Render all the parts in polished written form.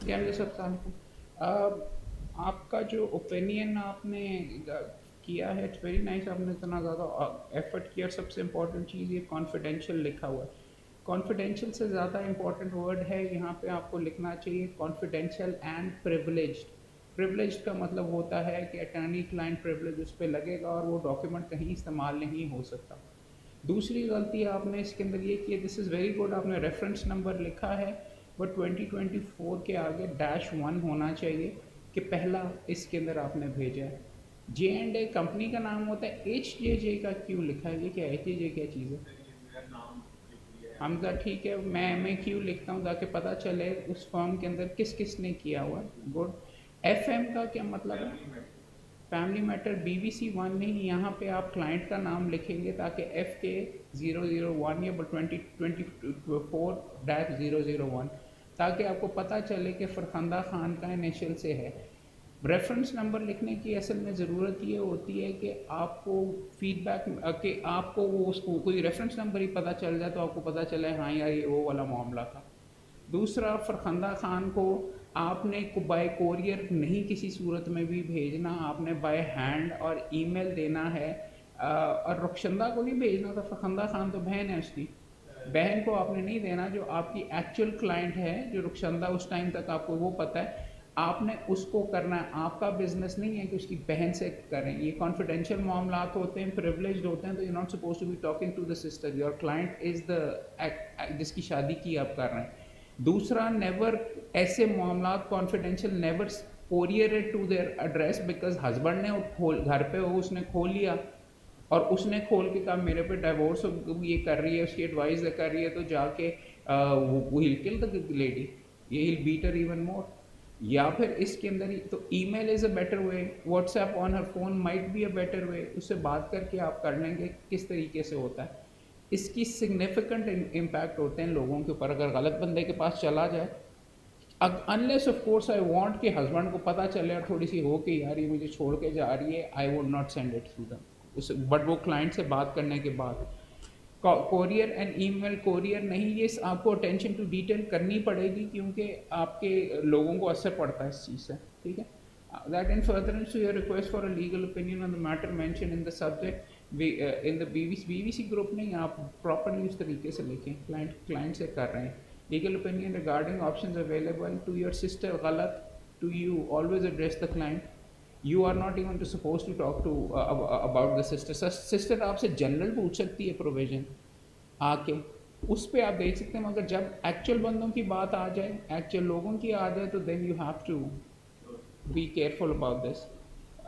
जी हम सब आपका जो ओपिनियन आपने किया है इट्स वेरी नाइस। आपने इतना ज़्यादा एफर्ट किया और सबसे इम्पोर्टेंट चीज़ ये कॉन्फिडेंशियल लिखा हुआ है। कॉन्फिडेंशियल से ज़्यादा इम्पोर्टेंट वर्ड है यहाँ पे आपको लिखना चाहिए कॉन्फिडेंशियल एंड प्रिविलेज्ड। प्रिविलेज्ड का मतलब होता है कि अटर्नी क्लाइंट प्रिविलेज उस पर लगेगा और वो डॉक्यूमेंट कहीं इस्तेमाल नहीं हो सकता। दूसरी गलती आपने इसके अंदर ये की, दिस इज़ वेरी गुड, आपने रेफरेंस नंबर लिखा है बट 2024 के आगे -1 होना चाहिए कि पहला इसके अंदर आपने भेजा है। J&A कंपनी का नाम होता है, HJJ का क्यों लिखा है? ये क्या HJJ क्या चीज़ है? हमजा ठीक है, मैं क्यों लिखता हूँ ताकि पता चले उस फर्म के अंदर किस किस ने किया हुआ है। गुड। FM का क्या मतलब है? Family matter. BBC 1 नहीं, यहाँ पे आप क्लाइंट का नाम लिखेंगे ताकि FK001 या 2024-001 ताकि आपको पता चले कि फरखंदा खान का इनिशियल से है। रेफरेंस नंबर लिखने की असल में ज़रूरत ये होती है कि आपको फीडबैक कि आपको वो उसको कोई रेफरेंस नंबर ही पता चल जाए तो आपको पता चले हाँ यार ये वो वाला मामला था। दूसरा, फरखंदा खान को आपने बाय कोरियर नहीं किसी सूरत में भी भेजना, आपने बाय हैंड और ईमेल देना है। और रुखशंदा को नहीं भेजना था, फरखंदा खान तो बहन है उसकी, बहन को आपने नहीं देना। जो आपकी एक्चुअल क्लाइंट है जो रुखशंदा, उस टाइम तक आपको वो पता है, आपने उसको करना है। आपका बिजनेस नहीं है कि उसकी बहन से करें। ये कॉन्फिडेंशियल मामलात होते हैं, प्रिविलेज्ड होते हैं, तो you not suppose to be talking to the sister. Your client is the जिसकी शादी की आप कर रहे हैं। दूसरा, नेवर ऐसे मामलात confidential never courier it to their address, because husband ने खोल घर पे हो उसने खोल लिया और उसने खोल के कहा मेरे पे डाइवोर्स ये कर रही है, उसकी एडवाइस कर रही है, तो जाके वो हिल किल द लेडी, ये हिल बीट हर इवन मोर। या फिर इसके अंदर ही तो email is a better way, WhatsApp on her phone might be a better way, उससे बात करके आप कर लेंगे किस तरीके से होता है। इसकी सिग्निफिकेंट इम्पैक्ट होते हैं लोगों के ऊपर अगर गलत बंदे के पास चला जाए। Unless of course I want कि हस्बैंड को पता चले और थोड़ी सी हो कि यार ये मुझे छोड़ के जा रही है, I would not send it to them उस, बट वो क्लाइंट से बात करने के बाद। कोरियर एंड ईमेल, कोरियर नहीं, ये आपको अटेंशन टू डिटेल करनी पड़ेगी क्योंकि आपके लोगों को असर पड़ता है इस चीज़ से, ठीक है। That in furtherance to your request for a legal opinion on the matter mention in the subject in the BBC group नहीं, आप प्रॉपरली उस तरीके से लिखें, क्लाइंट से कर रहे हैं। Legal opinion regarding options available to your sister, गलत, to you always address the client. You are not even to suppose to talk to about the sister. Sister आपसे जनरल पूछ सकती है प्रोविजन आके, उस पर आप देख सकते हैं, मगर जब एक्चुअल बंदों की बात आ जाए, एक्चुअल लोगों की आ जाए, तो then you have to be careful about this.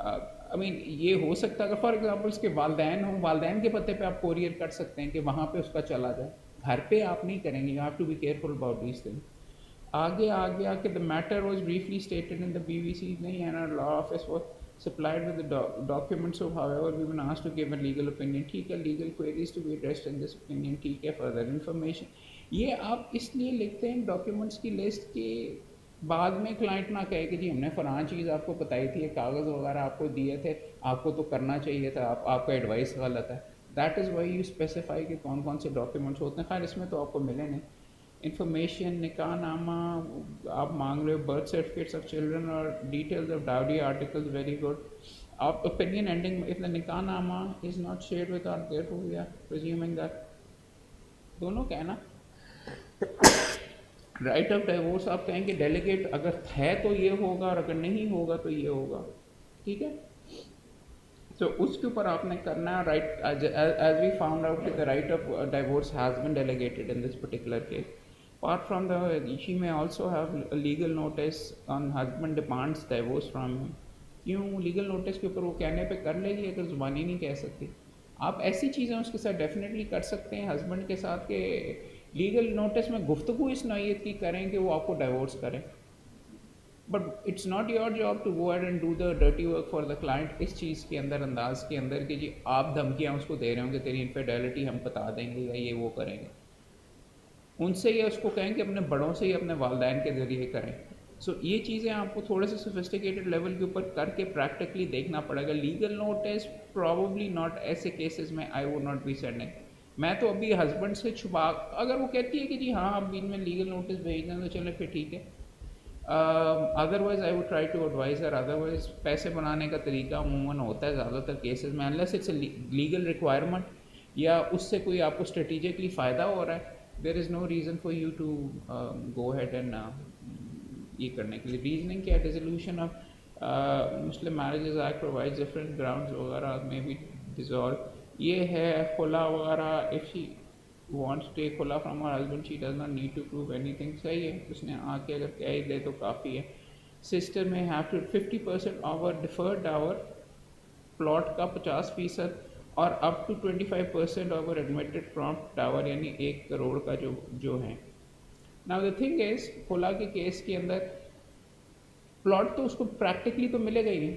I mean ये हो सकता है अगर फॉर एग्जाम्पल उसके वालदैन हों, वालदैन के पते पे आप कोरियर कर सकते हैं कि वहाँ पे उसका चला जाए, घर पे आप नहीं करेंगे। You have to be careful about this thing. आगे आके the matter was briefly stated in the BBC नहीं, and our law office was supplied with the documents, so however we've been asked to give a legal opinion, ठीक है, legal queries to be addressed in this opinion, ठीक है, further information। ये आप इसलिए लिखते हैं डॉक्यूमेंट्स की लिस्ट के बाद में क्लाइंट ना कहे कि जी हमने फ़लाँ चीज़ आपको बताई थी, कागज़ वगैरह आपको दिए थे, आपको तो करना चाहिए था, आपका एडवाइस गलत है। That is why you specify कि कौन कौन से डॉक्यूमेंट्स होते हैं। खैर इसमें तो आपको मिले नहीं इंफॉर्मेशन, निकाह नामा आप मांग रहे हो, बर्थ सर्टिफिकेट्स ऑफ चिल्ड्रन और details of dowry articles, very good. आप opinion ending if the nikahnama is not shared with our therefore we are presuming that, दोनों कहना। राइट ऑफ डिवोर्स आप कहेंगे डेलीगेट अगर है तो ये होगा और अगर नहीं होगा तो ये होगा, ठीक है। तो उसके ऊपर आपने करना है right, as we found out the right of divorce has been delegated in this particular case. Apart from the, she may also have a legal notice on husband demands divorce from him। क्यों legal notice के ऊपर वो कहने पे कर लेगी अगर ज़ुबानी नहीं कह सकती। आप ऐसी चीज़ें उसके साथ डेफिनेटली कर सकते हैं हस्बैंड के साथ के लीगल नोटिस में गुफ्तगू इस नौयत की करें कि वो आपको डाइवोर्स करें, but it's not your job to go ahead and do the dirty work for the client इस चीज़ के अंदर, अंदाज के अंदर कि जी आप धमकियाँ उसको दे रहे होंगे तेरी इनफिडेलिटी हम बता देंगे या ये वो करेंगे। उनसे या उसको कहें कि अपने बड़ों से ही अपने वालदैन के ज़रिए करें। ये चीज़ें आपको थोड़े से सोफिस्टिकेटेड लेवल के ऊपर करके प्रैक्टिकली देखना पड़ेगा। लीगल नोटिस प्रॉबली नॉट, ऐसे केसेस में आई वुड नॉट बी सेंडिंग। मैं तो अभी हस्बैंड से छुपा, अगर वो कहती है कि जी हाँ आप दिन में लीगल नोटिस भेज दें तो चले फिर ठीक है, otherwise I would try to adviser, otherwise पैसे बनाने का तरीका अमूमन होता है ज़्यादातर केसेस में, अनलेस इट्स लीगल रिक्वायरमेंट या उससे कोई आपको स्ट्रेटिजिकली फ़ायदा हो रहा है, there is no reason for you to go head and ये करने के लिए। रीजनिंग क्या, dissolution of Muslim marriages act provides different grounds वगैरह में भी डिजॉल्व ये है खुला वगैरह, if she wants to take खुला from her husband, she does not need to prove anything, सही है, उसने आके अगर कह ही दे तो काफ़ी है। सिस्टर में have to 50% our deferred our plot का 50% और up to 25% our admitted prompt tower यानी 1 करोड़ का जो है। नाउ द थिंग इज खुला के केस के अंदर प्लॉट तो उसको प्रैक्टिकली तो मिलेगा ही नहीं,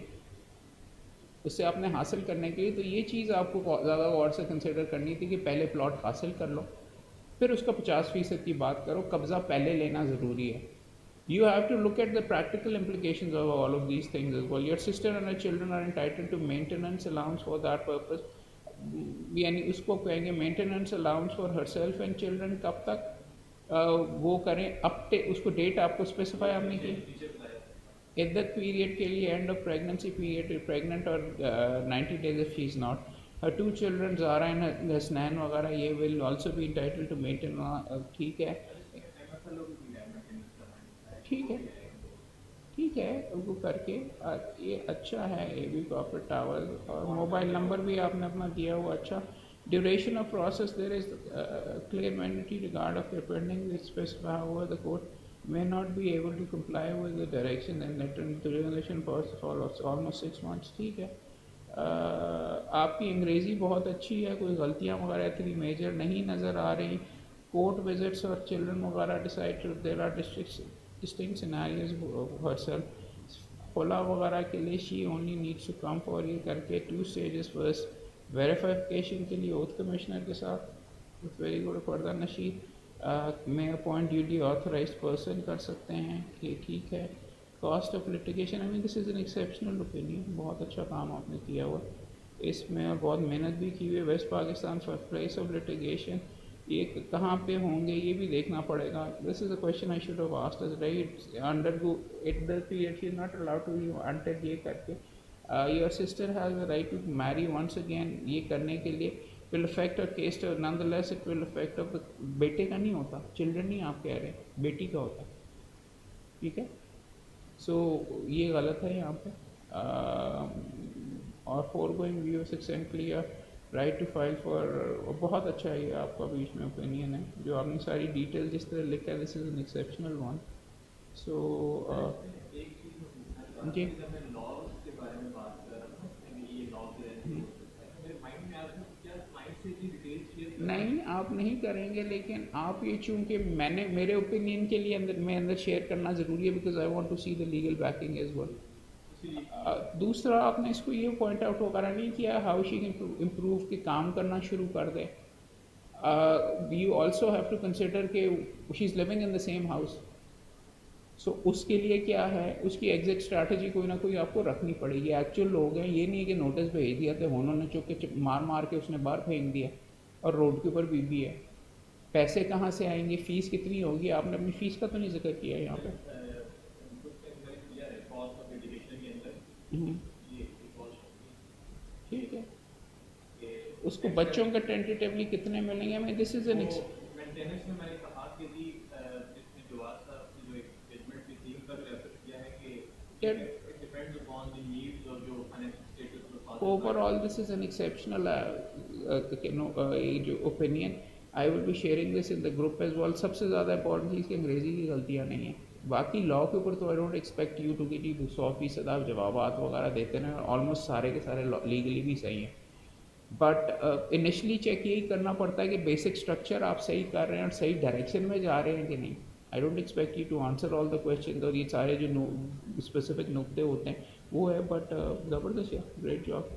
उससे आपने हासिल करने के लिए तो ये चीज़ आपको ज़्यादा गौर से कंसिडर करनी थी कि पहले प्लॉट हासिल कर लो, फिर उसका 50% की बात करो, कब्ज़ा पहले लेना ज़रूरी है। You have to look at the practical implications of all of these things as well. Your sister and her children are entitled to maintenance allowance for that purpose, यानी उसको कहेंगे maintenance allowance for herself and children, कब तक वो करें, अब उसको date आपको स्पेसिफाई आपने की इद्दत पीरियड के लिए, end of pregnancy period, pregnant और 90 days if she is not, her 2 children Zara and Hasnain वगैरह ये will also be entitled to maintain, ठीक है ठीक है ठीक है, वो करके ये अच्छा है, ये भी कॉर्पोरेट टावर और मोबाइल नंबर भी आपने अपना दिया हुआ अच्छा। Duration of process there is clear mandatory regard of pending specify over the court may not be able to comply with the direction and the regulation for almost 6 months, ठीक है। आपकी अंग्रेज़ी बहुत अच्छी है, कोई गलतियाँ वगैरह इतनी मेजर नहीं नज़र आ रही। कोर्ट विजिट्स और चिल्ड्रन वगैरह decide there are distinct scenarios herself, खुला वगैरह के लिए she only needs to come for ये करके 2 stages। फर्स्ट वेरीफिकेशन के लिए ओथ कमिश्नर के साथ, with very good further Nasheed में अपॉइंट ड्यूटी ऑथराइज पर्सन कर सकते हैं कि ठीक है। Cost of litigation, I mean this is an exceptional opinion, बहुत अच्छा काम आपने किया हुआ इसमें और बहुत मेहनत भी की हुई है। West Pakistan for place of litigation ये कहाँ पे होंगे ये भी देखना पड़ेगा। This is a question I should have asked us, right, under go it the period she is not allowed to you until ये करके your sister has the right to marry once again, ये करने के लिए will affect our case, nonetheless it will affect of बेटे का नहीं होता, चिल्ड्रन नहीं आप कह रहे, बेटी का होता, ठीक है। सो ये गलत है यहाँ पे। और foregoing views excellently right to file for, बहुत अच्छा है ये आपका बीच में ओपिनियन है, जो आपने सारी डिटेल जिस तरह लिखा है, this is an exceptional one. So जी नहीं आप नहीं करेंगे, लेकिन आप ये चूँकि मैंने मेरे ओपिनियन के लिए अंदर शेयर करना ज़रूरी है, because I want to see the legal backing as well. दूसरा आपने इसको ये पॉइंट आउट वगैरह नहीं किया हाउ शी कैन इम्प्रूव के काम करना शुरू कर दे। You also have to consider के she is living in the same house, so उसके लिए क्या है, उसकी एग्जिट स्ट्रैटेजी कोई ना कोई आपको रखनी पड़ेगी। एक्चुअल लोग हैं, ये नहीं है कि नोटिस भेज दिया तो उन्होंने चुप के मार के उसने बाहर फेंक दिया और रोड के ऊपर बीबी है। पैसे कहाँ से आएंगे, फ़ीस कितनी होगी, आपने अपनी फ़ीस का तो नहीं जिक्र किया यहाँ पे। ठीक है, उसको बच्चों का टेंटेटिवली कितने मिलेंगे, मैं this is an overall this is an exceptional जो opinion, I will be sharing this in the group as well. सबसे ज़्यादा इंपॉर्टेंट चीज़ कि अंग्रेज़ी की गलतियाँ नहीं हैं, बाकी लॉ के ऊपर तो I don't expect you to get you 100% आप जवाब वगैरह देते हैं, ऑलमोस्ट सारे के सारे लीगली भी सही हैं, बट इनिशली चेक यही करना पड़ता है कि बेसिक स्ट्रक्चर आप सही कर रहे हैं और सही डायरेक्शन में जा रहे हैं कि नहीं। I don't expect you to answer all the question, और ये सारे जो स्पेसिफिक नुकते होते हैं वो है, बट ज़बरदस्त है, ग्रेट जॉब।